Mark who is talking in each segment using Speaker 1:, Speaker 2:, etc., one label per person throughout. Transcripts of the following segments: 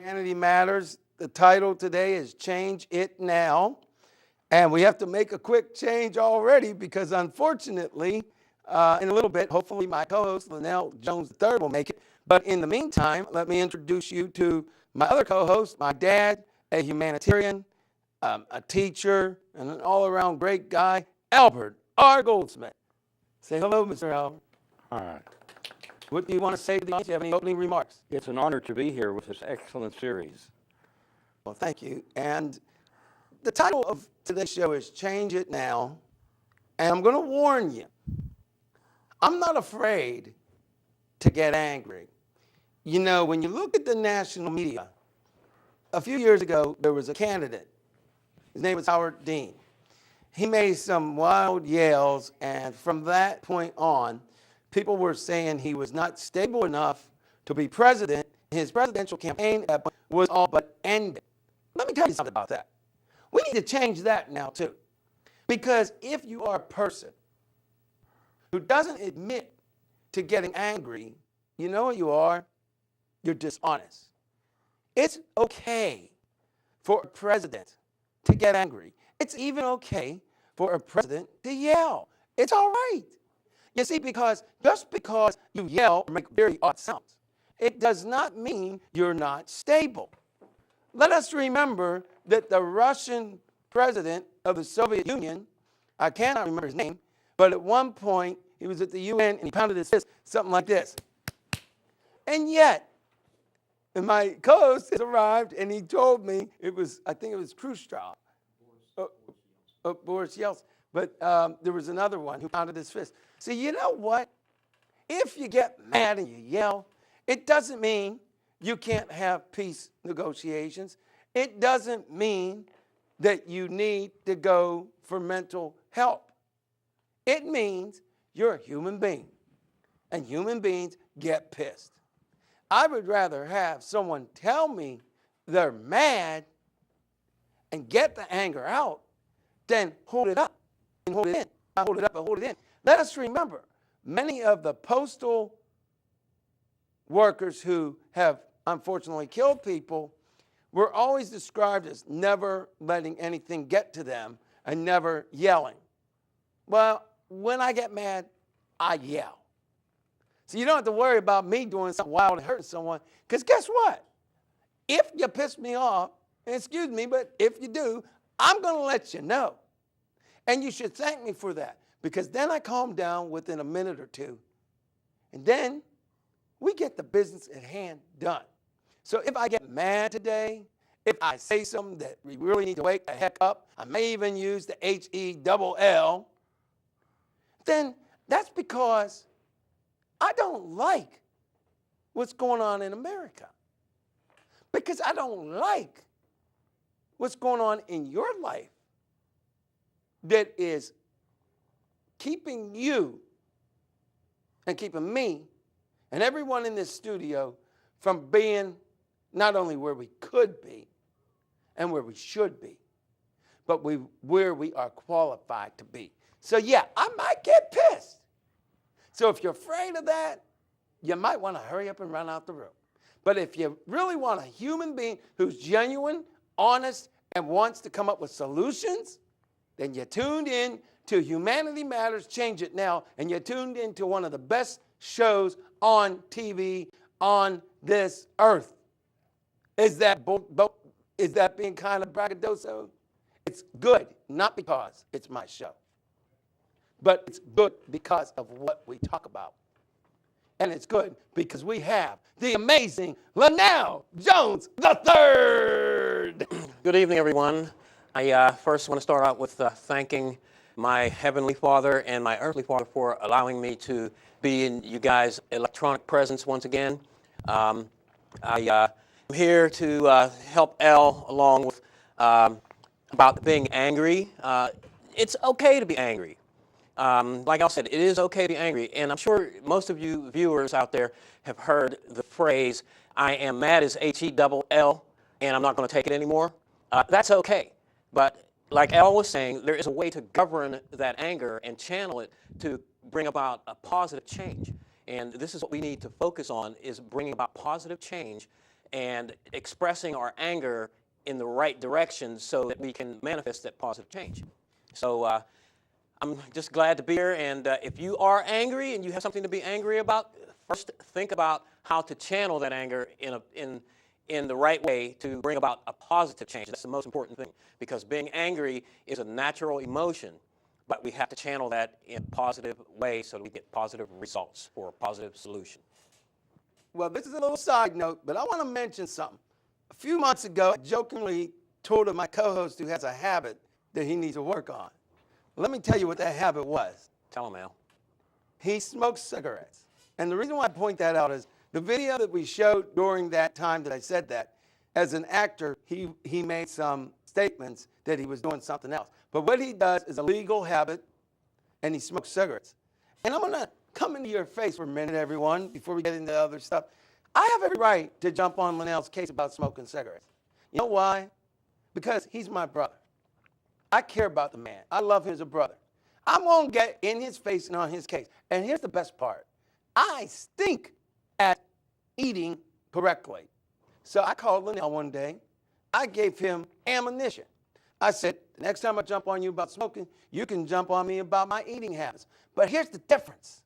Speaker 1: Humanity Matters. The title today is Change It Now. And we have to make a quick change already because unfortunately, in a little bit, hopefully my co-host, Linnell Jones III, will make it. But in the meantime, let me introduce you to my other co-host, my dad, a humanitarian, a teacher, and an all-around great guy, Albert R. Goldsmith. Say hello, Mr. Albert.
Speaker 2: Hi.
Speaker 1: What do you want to say to the audience? Do you have any opening remarks?
Speaker 2: It's an honor to be here with this excellent series.
Speaker 1: Well, thank you. And the title of today's show is Change It Now. And I'm going to warn you, I'm not afraid to get angry. You know, when you look at the national media, a few years ago, there was a candidate. His name was Howard Dean. He made some wild yells, and from that point on, people were saying he was not stable enough to be president. His presidential campaign at that point was all but ended. Let me tell you something about that. We need to change that now, too. Because if you are a person who doesn't admit to getting angry, you know what you are? You're dishonest. It's okay for a president to get angry. It's even okay for a president to yell. It's all right. You see, because just because you yell or make very odd sounds, it does not mean you're not stable. Let us remember that the Russian president of the Soviet Union, I cannot remember his name, but at one point he was at the UN and he pounded his fist, something like this. And yet, my co-host has arrived and he told me I think it was Khrushchev, Boris Yeltsin, but there was another one who pounded his fist. See, you know what? If you get mad and you yell, it doesn't mean you can't have peace negotiations. It doesn't mean that you need to go for mental help. It means you're a human being, and human beings get pissed. I would rather have someone tell me they're mad and get the anger out than hold it up and hold it in. I hold it up and hold it in. Let us remember, many of the postal workers who have unfortunately killed people were always described as never letting anything get to them and never yelling. Well, when I get mad, I yell. So you don't have to worry about me doing something wild and hurting someone, because guess what? If you piss me off, and excuse me, but if you do, I'm going to let you know. And you should thank me for that, because then I calm down within a minute or two. And then we get the business at hand done. So if I get mad today, if I say something that we really need to wake the heck up, I may even use the H-E-double-L, then that's because I don't like what's going on in America. Because I don't like what's going on in your life that is keeping you and keeping me and everyone in this studio from being not only where we could be and where we should be, but where we are qualified to be. So yeah, I might get pissed. So if you're afraid of that, you might want to hurry up and run out the room. But if you really want a human being who's genuine, honest, and wants to come up with solutions, then you tuned in to Humanity Matters, Change It Now, and you tuned into one of the best shows on TV on this earth. Is that being kind of braggadocio? It's good, not because it's my show, but it's good because of what we talk about. And it's good because we have the amazing Linnell Jones III.
Speaker 3: Good evening, everyone. I first want to start out with thanking my Heavenly Father and my earthly Father for allowing me to be in you guys' electronic presence once again. I'm here to help Elle along with about being angry. It's okay to be angry. Like I said, it is okay to be angry. And I'm sure most of you viewers out there have heard the phrase, I am mad as H-E-double-L, and I'm not going to take it anymore. That's okay. But like Elle was saying, there is a way to govern that anger and channel it to bring about a positive change. And this is what we need to focus on, is bringing about positive change and expressing our anger in the right direction so that we can manifest that positive change. So I'm just glad to be here, and if you are angry and you have something to be angry about, first think about how to channel that anger in the right way to bring about a positive change. That's the most important thing, because being angry is a natural emotion, but we have to channel that in a positive way so that we get positive results for a positive solution.
Speaker 1: Well, this is a little side note, but I want to mention something. A few months ago, I jokingly told my co-host who has a habit that he needs to work on. Let me tell you what that habit was.
Speaker 3: Tell him, Al.
Speaker 1: He smokes cigarettes. And the reason why I point that out is the video that we showed during that time that I said that, as an actor, he made some statements that he was doing something else. But what he does is a legal habit, and he smokes cigarettes. And I'm going to come into your face for a minute, everyone, before we get into other stuff. I have every right to jump on Linnell's case about smoking cigarettes. You know why? Because he's my brother. I care about the man. I love him as a brother. I'm going to get in his face and on his case. And here's the best part. I stink at eating correctly. So I called Linnell one day. I gave him ammunition. I said, the next time I jump on you about smoking, you can jump on me about my eating habits. But here's the difference.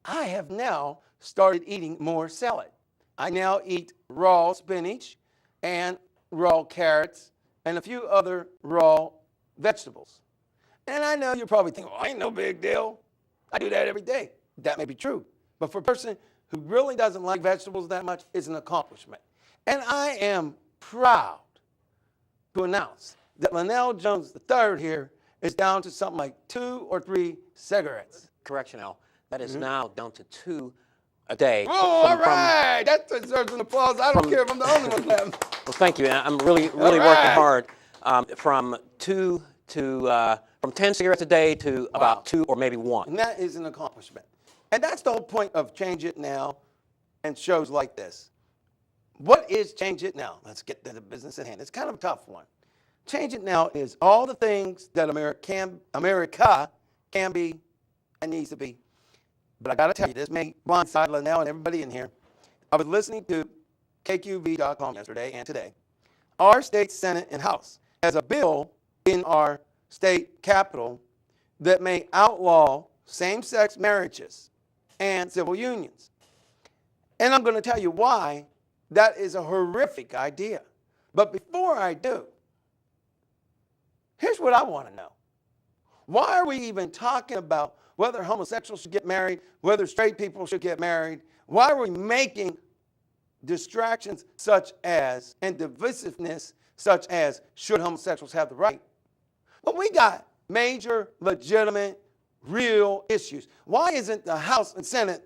Speaker 1: I have now started eating more salad. I now eat raw spinach and raw carrots and a few other raw vegetables. And I know you're probably thinking, well, ain't no big deal. I do that every day. That may be true. But for a person who really doesn't like vegetables that much, it's an accomplishment. And I am proud to announce that Linnell Jones III here is down to something like 2 or 3 cigarettes.
Speaker 3: Correction, Al. That is now down to 2 a day.
Speaker 1: Oh, all right. That deserves an applause. I don't care if I'm the only one left.
Speaker 3: Well, thank you. I'm really working hard from 2 to from 10 cigarettes a day to about 2 or maybe 1.
Speaker 1: And that is an accomplishment. And that's the whole point of Change It Now and shows like this. What is Change It Now? Let's get to the business at hand. It's kind of a tough one. Change It Now is all the things that America can be and needs to be. But I got to tell you, this may blindside Linnell and everybody in here. I was listening to KQV.com yesterday and today. Our state Senate and House has a bill in our state capitol that may outlaw same-sex marriages and civil unions. And I'm going to tell you why that is a horrific idea. But before I do, here's what I want to know. Why are we even talking about whether homosexuals should get married, whether straight people should get married? Why are we making distractions such as, and divisiveness such as, should homosexuals have the right? Well, we got major, legitimate, real issues. Why isn't the House and Senate